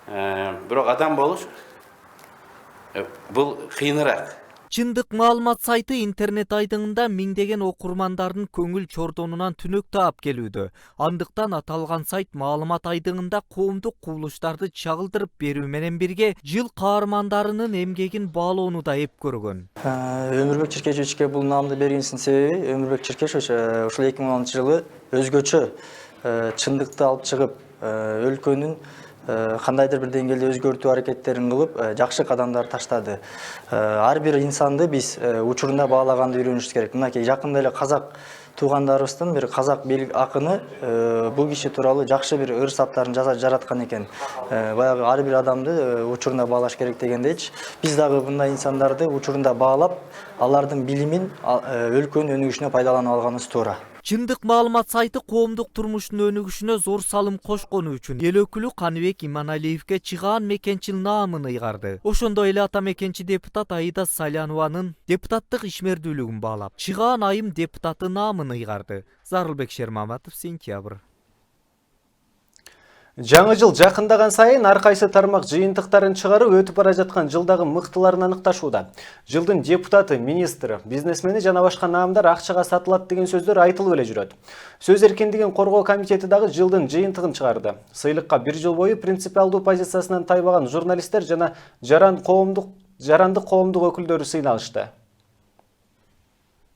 Бирок адам болуш бул кыйыныраак. Чындык маалымат сайты интернет айдыңында миңдеген окурмандардын көңүл чордонунан түнөк таап келүүдө. Андыктан аталган сайт маалымат айдыңында коомдук кубулуштарды чагылдырып берүү менен бирге жыл каармандарынын эмгегин баалоону да эп көргөн. Өмүрбек Чиркешевичке бул наамды бергенибиздин себеби Өмүрбек Чиркешевич ушул 2010 жылы өзгөчө чындыкты алып чыгып, өлкөнүн кандайдыр бир деңгээлде өзгөртүү аракеттерин кылып, жакшы кадамдар таштады. Ар бир инсанды биз учурунда баалаганды үйрөнүшүбүз керек. Мынакей жакында эле казак туугандарыбыздын бир казак бел акыны бул киши тууралуу жакшы бир ыр саптарын жараткан экен. Баягы ар бир адамды учурунда баалаш керек дегендейчи. Биз дагы мындай инсандарды учурунда баалап, алардын билимин өлкөнүн өнүгүшүнө пайдаланып алганыбыз туура. Чындык маалымат сайты коомдук турмуштун өнүгүшүнө зор салым кошкону үчүн эл өкүлү Каныбек Иманалиевге чыгаан мекенчил наамын ыйгарды. Ошондой эле ата мекенчи депутат Аида Салянованын депутаттык ишмердүүлүгүн баалап, чыгаан айым депутаты наамын ыйгарды. Зарылбек Шермаматов, Сентябрь. Жаңы жыл жақындаган сайын ар кайсы тармак жыйынтыктарын чыгарып өтүп бара жаткан жылдагы мыктыларын аныкташууда. Жылдын депутаты, министри, бизнесмени жана башка наамдар акчага сатылат деген сөздөр айтылып эле жүрөт. Сөз эркиндигин коргоо комитети дагы жылдын жыйынтыгын чыгарды. Сыйлыкка 1 жыл бою принципиалдуу позициясынан тайбаган журналисттер жана жарандык коомдук өкүлдөрү сыйналышты.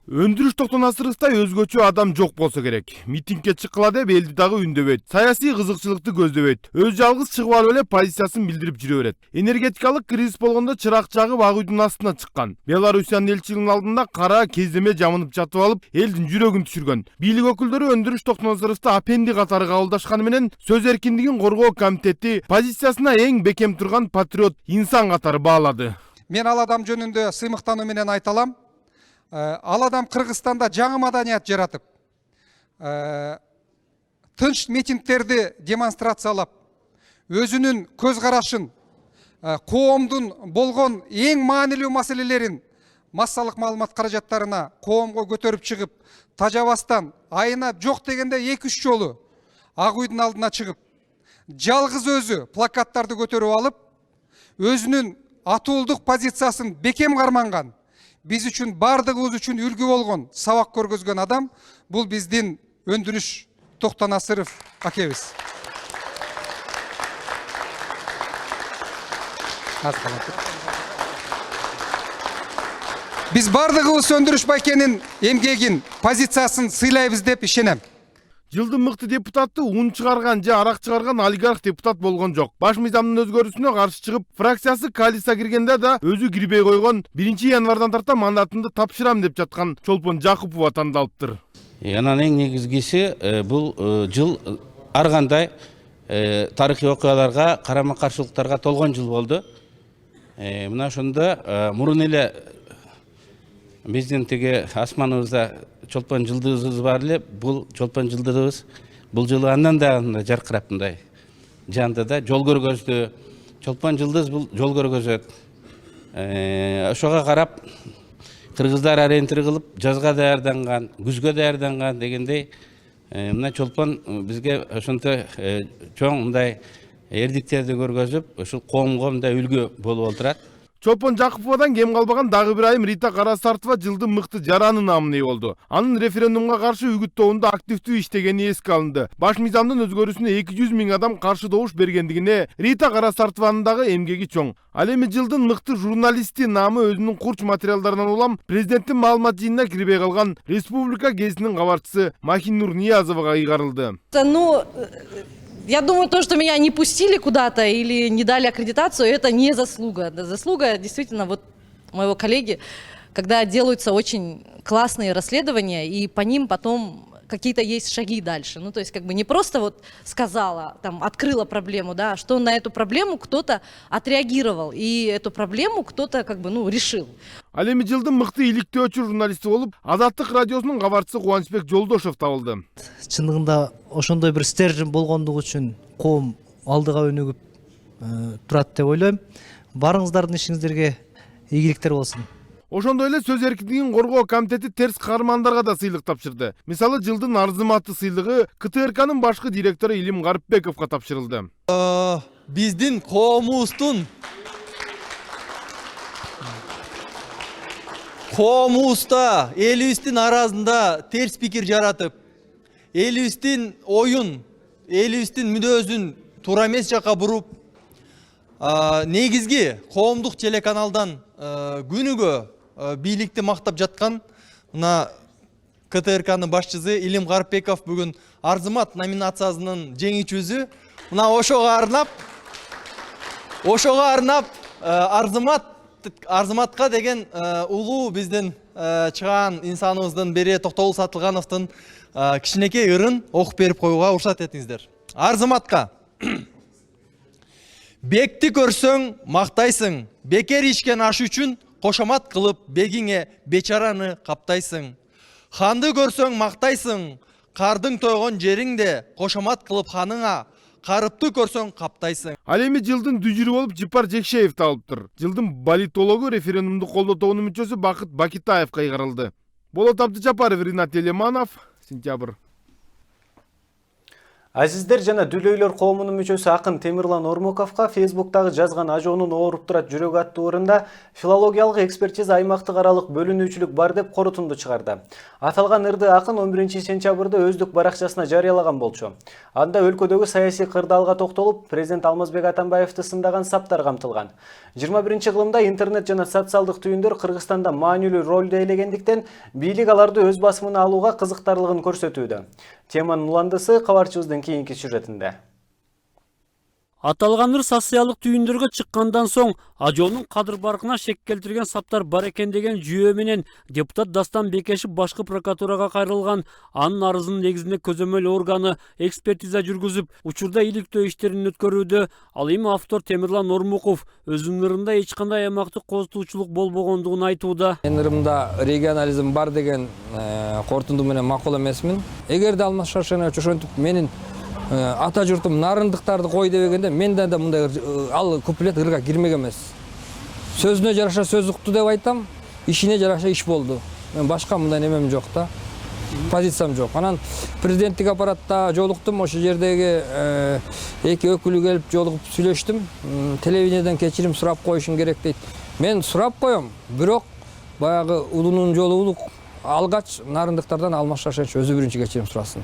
Өндүрүш токтонасырыбыздай өзгөчө адам жок болсо керек. Митингге чыккыла деп элди дагы үндөбөйт. Саясий кызыкчылыкты көздөбөйт. Өз жалгыз чыгып алып эле позициясын билдирип жүрө берет. Энергетикалык кризис болгондо чырак жагып ак үйдүн астына чыккан. Беларусиянын элчилигинин алдында кара кездеме жамынып жатып алып, элдин жүрөгүн түшүргөн. Бийлик өкүлдөрү өндүрүш токтонасырыбызды апенди катары кабылдашканы менен сөз эркиндигин коргоо комитети позициясына эң бекем турган патриот инсан катары баалады. Мен ал адам жөнүндө сыймыктануу менен айта ал адам Кыргызстанда жаңы маданият жаратып, тынч митингтерди демонстрациялап, өзүнүн көз карашын, коомдун болгон эң маанилүү маселелерин массалык маалымат каражаттарына коомго көтөрүп чыгып, тажабастан айына жок дегенде 2-3 жолу ак үйдүн алдына чыгып, жалгыз өзү плакаттарды көтөрүп алып, өзүнүн атуулдук позициясын бекем карманган, биз үчүн бардыгыбыз үчүн үлгү болгон, сабак көргөзгөн адам бул биздин Өндүрүш Токтонасыров акебиз. Биз бардыгыбыз Өндүрүш байкенин эмгегин, позициясын сыйлайбыз деп ишенем. Жылдын мыкты депутаты ун чыгарган же арак чыгарган олигарх депутат болгон жок. Баш мыйзамдын өзгөрүүсүнө каршы чыгып, фракциясы коалицияга киргенде да өзү кирбей койгон 1-январдан тарта мандатымды тапшырам деп жаткан Чолпон Жакупова тандалыптыр. Анан эң негизгиси бул жыл ар кандай тарыхый окуяларга, карама каршылыктарга толгон жыл болду. Мына ошондо мурун эле биздин тиги асманыбызда Чолпон жылдызыбыз бар эле, бул Чолпон жылдызыбыз бул жылы андан да жаркырап мындай жанды да жол көргөздү. Чолпон жылдыз бул жол көргөзөт. Ошого карап кыргыздар ориентир кылып жазга даярданган, күзгө даярданган дегендей мына Чолпон бизге ошонто чоң мындай эрдиктерди көргөзүп, ушул коомго мындай үлгү болуп отурат. Чолпон Жакуповадан кем калбаган дагы бир айым Рита Карасартова жылдын мыкты жараны наамына ээ болду. Анын референдумга каршы үгүттөөндө активдүү иштегени эске алынды. Баш мыйзамдын өзгөрүүсүнө 200 000 адам каршы добуш бергендигине Рита Карасартованын дагы эмгеги чоң. Ал эми жылдын мыкты журналисти наамы өзүнүн курч материалдарынан улам президенттин маалымат жыйынына кирбей калган Республика гезитинин кабарчысы Махинур Ниязовага ыйгарылды. Я думаю, то, что меня не пустили куда-то или не дали аккредитацию, это не заслуга. Заслуга действительно вот моего коллеги, когда делаются очень классные расследования, и по ним потом какие-то есть шаги дальше. Ну, то есть как бы не просто вот сказала, там, открыла проблему, да, что на эту проблему кто-то отреагировал, и эту проблему кто-то как бы, ну, решил. Ал эми жылдын мыкты иликтөөчү журналисти болуп, Азаттык радиосунун кабарчысы Кубанычбек Жолдошов табылды. Чындыгында ошондой бир стержень болгондугу үчүн коом алдыга өнүгүп турат деп ойлойм. Барыңыздардын ишиңиздерге ийгиликтер болсун. Ошондой эле сөз эркиндигин коргоо комитети терс каармандарга да сыйлык тапшырды. Мисалы, жылдын арзыматы сыйлыгы КТРКнын башкы директору Илим Гарыпбековго тапшырылды. Биздин коомубузда элибиздин арасында терс пикир жаратып, элибиздин оюн, элибиздин мүнөзүн туура эмес жакка буруп, негизги коомдук телеканалдан күнүгө бийликти мактап жаткан мына КТРКнын башчысы Илим Гарыпбеков бүгүн Арзымат номинациясынын жеңүүчүсү. Мына ошого арнап Арзыматка деген улуу биздин чыгаан инсаныбыздын бири Токтогул Сатылгановдун кичинекей ырын окуп берип коюуга уруксат этиңиздер. Арзыматка. Бекти көрсөң мактайсың, бекер ичкен аш үчүн кошомат кылып бегиңе бечараны каптайсың. Ханды көрсөң мактайсың, кардың тойгон жериңде кошомат кылып ханыңа, карыпты көрсөң каптайсың. Ал эми жылдын дүжүрү болуп Жипар Жекшеев табылыптыр. Жылдын политологу референдумду колдоо тобунун мүчөсү Бакыт Бакитаевга кайгарылды. Болот Абдыжапаров, Ринат Элеманов, сентябрь. Азиздер жана дүлөйлөр коомунун мүчөсү акын Темирлан Ормоковго Фейсбуктагы жазган ажоонун ооруп турат жүрөк аттуу ырында филологиялык экспертиза аймактык аралык бөлүнүүчүлүк бар деп корутунду чыгарды. Аталган ырды акын 11 сентябрда өздүк баракчасына жарыялаган болчу. Анда өлкөдөгү саясий кырдаалга токтолуп, президент Алмазбек Атамбаевди сындаган саптар камтылган. 21-кылымда интернет жана социалдык түйүндөр Кыргызстанда маанилүү ролду ээлегендиктен бийлик аларды өз басымына алууга кызыктарлыгын көрсөтүүдө. Теманын уландысы кабарчыбыздын кийинки сюжетинде. Аталганыр социалдык түйүндөргө чыккандан соң ажоонун кадыр баркына шек келтирген саптар бар экен деген жүйө менен депутат Дастан Бекешев башкы прокуратурага кайрылган. Анын арызынын негизинде көзөмөл органы экспертиза жүргүзүп, учурда иликтөө иштерин өткөрүүдө. Ал эми автор Темирлан Ормуков өзүнүн ырында эч кандай аймактык кооздуучулук болбогондугун айтууда. Мен ырымда регионализм бар деген корутунду менен макул эмесмин. Эгерде Алмаз Шаршенович ошентип менин ата журтум нарындыктарды кой дебегенде менде да мындай ал куплет ырга кирмеген эмес. Сөзүнө жараша сөз укту деп айтам, ишине жараша иш болду. Мен башка мындай немем жок да. Позициям жок. Анан президенттик аппаратта жолуктум, ошол жердеги эки өкүлү келип жолугуп сүйлөштүм. Телевидениеден кечирим сурап коюшуң керек дейт. Мен сурап коем, бирок баягы улунун жолу улук алгач нарындыктардан Алмаз Шаршенович өзү биринчи кечирим сурасын.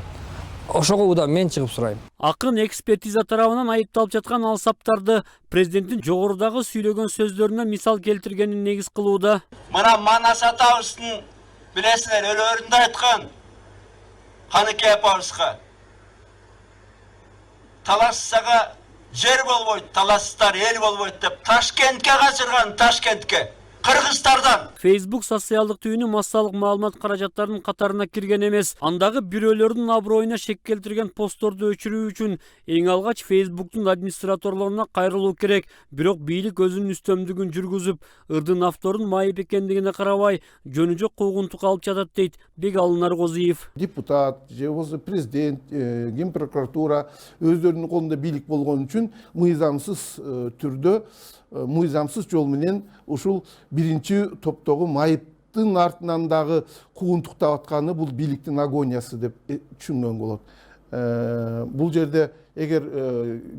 Ошого да мен чыгып сурайм. Акын экспертиза тарабынан айыпталып жаткан ал саптарды президенттин жогорудагы сүйлөгөн сөздөрүнө мисал келтиргенин негиз кылууда. Мына Манас атабыздын билесиңер өлөрүндө айткан Каныкей апабызга талассага жер болбойт, талассыздар эл болбойт деп Ташкентке качырган, Ташкентке. Кыргыздардан. Facebook социалдык түйүнү массалык маалымат каражаттарынын катарына кирген эмес. Андагы бирөөлөрдүн аброюна шек келтирген постторду өчүрүү үчүн эң алгач Facebooktун администраторлоруна кайрылуу керек. Бирок бийлик өзүнүн үстөмдүгүн жүргүзүп, ырдын авторун майып экендигине карабай, жөнү жок куугунтук алып жатат дейт Бегалын Аргозиев. Депутат, же болбосо президент, Генпрокуратура өздөрүнүн колунда бийлик болгон үчүн мыйзамсыз түрдө мыйзамсыз жол менен ушул биринчи топтогу майыптын артынан дагы куугунтуктап атканы бул бийликтин агониясы деп түшүнгөн болот. Бул жерде эгер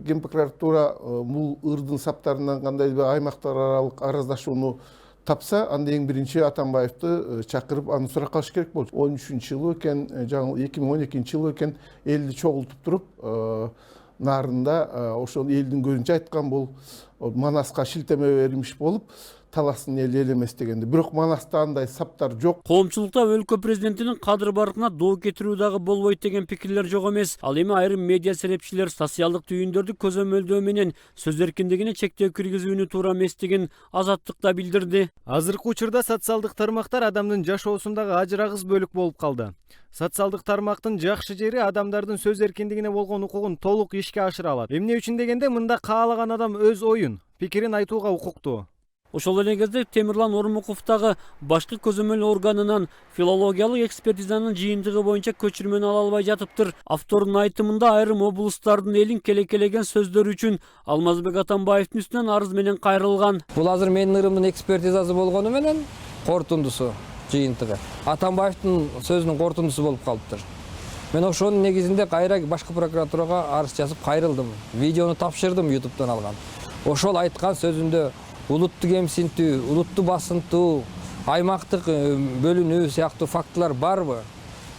Генпрокуратура бул ырдын саптарынан кандайдыр аймактар аралык араздашууну тапса, анда эң биринчи Атамбаевди чакырып аны суракка алыш керек болчу. 13-жылы экен, жаңы 2012-жылы экен элди чогултуп туруп нарында ошол элдин көзүнчө айткан бул Манаска шилтеме берилмиш болуп, таласын эл элемес дегенде. Бирок Манаста андай саптар жок. Коомчулукта өлкө президентинин кадыр баркына доо кетирүү дагы болбойт деген пикирлер жок эмес. Ал эми айрым медиа серепчилер социалдык түйүндөрдү көзөмөлдөө менен сөз эркиндигине чектөө киргизүүнү туура эместигин Азаттыкта билдирди. Азыркы учурда социалдык тармактар адамдын жашоосундагы ажырагыс бөлүк болуп калды. Социалдык тармактын жакшы жери адамдардын сөз эркиндигине болгон укугун толук ишке ашыра алат. Эмне үчүн дегенде мында каалаган адам өз оюн, пикирин айтууга укуктуу. Ошол эле кезде Темирлан Ормуковдагы башкы көзөмөл органынан филологиялык экспертизанын жыйынтыгы боюнча көчүрмөнү ала албай жатыптыр. Автордун айтымында айрым облустардын элин келекелеген сөздөр үчүн Алмазбек Атамбаевдин үстүнөн арыз менен кайрылган. Бул азыр менин ырымдын экспертизасы болгону менен корутундусу жыйынтыгы Атамбаевдин сөзүнүн корутундусу болуп калыптыр. Мен ошонун негизинде кайра башкы прокуратурага арыз жазып кайрылдым. Видеону тапшырдым YouTube'дан алган. Ошол айткан сөзүндө улутту кемсинтүү, улутту басынтуу, аймактык бөлүнүү сыяктуу фактылар барбы?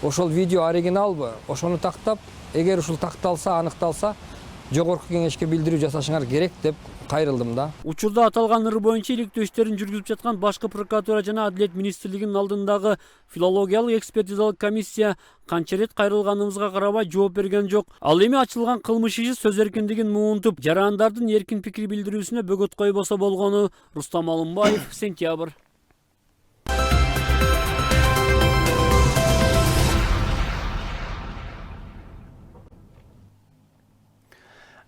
Ошол видео оригиналбы? Ошону тактап, эгер ушул такталса, аныкталса, жогорку кеңешке билдирүү жасашыңар керек деп кайрылдым да. Учурда аталган ыр боюнча иликтөө иштерин жүргүзүп жаткан башкы прокуратура жана Адилет министрлигинин алдындагы филологиялык экспертизалык комиссия канча ирет кайрылганыбызга карабай жооп берген жок. Ал эми ачылган кылмыш иши сөз эркиндигин муунтуп, жарандардын эркин пикир билдирүүсүнө бөгөт койбосо болгону. Рустам Алымбаев, Сентябрь.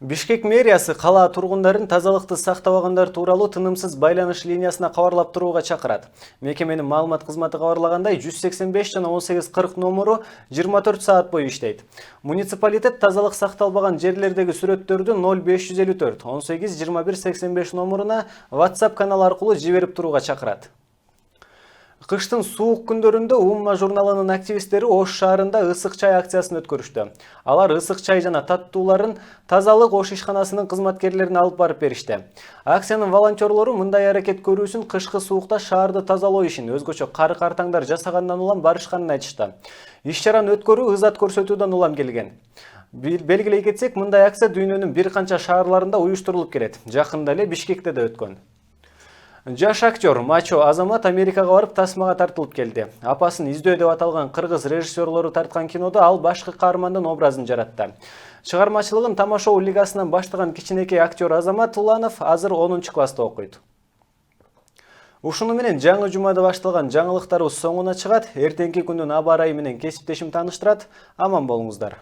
Бишкек мэриясы кала тургундарын тазалыкты сактабагандар тууралуу тынымсыз байланыш линиясына кабарлап турууга чакырат. Мекеменин маалымат кызматы кабарлагандай 185 жана 1840 номуру 24 саат бою иштейт. Муниципалитет тазалык сакталбаган жерлердеги сүрөттөрдү 0554 18 21 85 номуруна WhatsApp каналы аркылуу жиберип турууга чакырат. Кыштын суук күндөрүндө Умма журналынын активисттери Ош шаарында ысык чай акциясын өткөрүштү. Алар ысык чай жана таттууларын тазалык Ош ишканасынын кызматкерлерине алып барып беришти. Акциянын волонтерлору мындай аракет көрүүсүн кышкы суукта шаарды тазалоо ишин өзгөчө кары картаңдар жасагандан улам барышканын айтышты. Иш-чараны өткөрүү ызат көрсөтүүдөн улам келген. Белгилей кетсек, мындай акция дүйнөнүн бир канча шаарларында уюштурулуп келет. Жакында эле Бишкекте да өткөн. Жаш актер Мачо Азамат Америкага барып тасмага тартылып келди. Апасын издөө деп аталган кыргыз режиссерлору тарткан кинодо ал башкы каармандын образын жаратты. Чыгармачылыгын Тамашоо лигасынан баштаган кичинекей актер Азамат Уланов азыр 10 класста окуйт. Ушуну менен жаңы жумада башталган жаңылыктарыбыз соңуна чыгат. Эртеңки күндүн аба ырайы менен кесиптешим тааныштырат. Аман болуңуздар.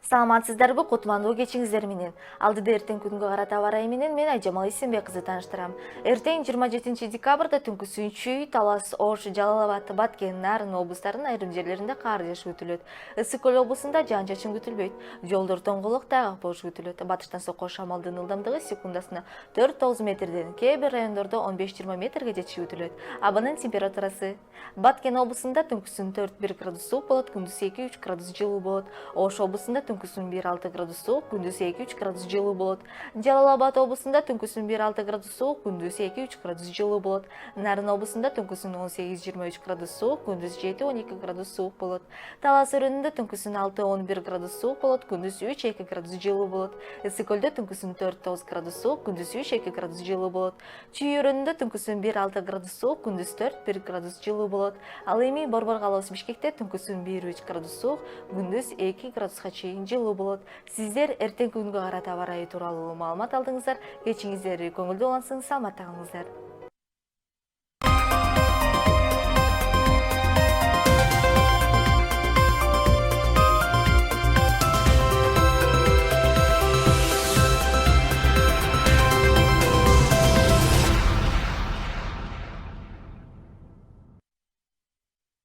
Саламатсыздарбы, кутмандуу кечиңиздер менен. Алдыда эртең күнгө карата аба ырайы менен мен Айжамал Исенбек кызы тааныштырам. Эртең 27 декабрда түнкү Сүйүнчүй, Талас, Ош, Жалал Абад, Баткен, Нарын облустарынын айрым жерлеринде кар жашы күтүлөт. Ысык көл облусунда жаан-чачын күтүлбөйт. Жолдор тоңголук, тайгак болушу күтүлөт. Батыштан сокко шамалдын ылдамдыгы секундасына 4-9 метрден, кээ бир райондордо 15-20 метрге жетиши күтүлөт. Абанын температурасы: Баткен облусунда түнкүсүн 4-1 градус суук болот, күндүз 2-3 градус жылуу болот. Ош облусунда түнкүсүн 1-6 градус суук, күндүз 2-3 градус жылуу болот. Жалал Абад облусунда түнкүсүн 1-6 градус суук, күндүз 2-3 градус жылуу болот. Нарын облусунда түнкүсүн 18-23 градус суук, күндүз 7-12 градус суук болот. Талас өрөөнүндө түнкүсүн 6-11 градус суук болот, күндүз 3-2 градус жылуу болот. Ысык көлдө түнкүсүн 4-9 градус суук, күндүз 3-2 градус жылуу болот. Чүй өрөөнүндө түнкүсүн 1-6 градус суук, күндүз 4-1 градус жылуу болот. Ал эми Борбор калыбыз Бишкекте түнкүсүн 1-3 градус суук, күндүз 2 градуска чейин жылуу болот. Сиздер эртең күнгө карата аба ырайы тууралуу маалымат алдыңыздар. Кечиңиздер көңүлдүү улансын, саламатта калыңыздар.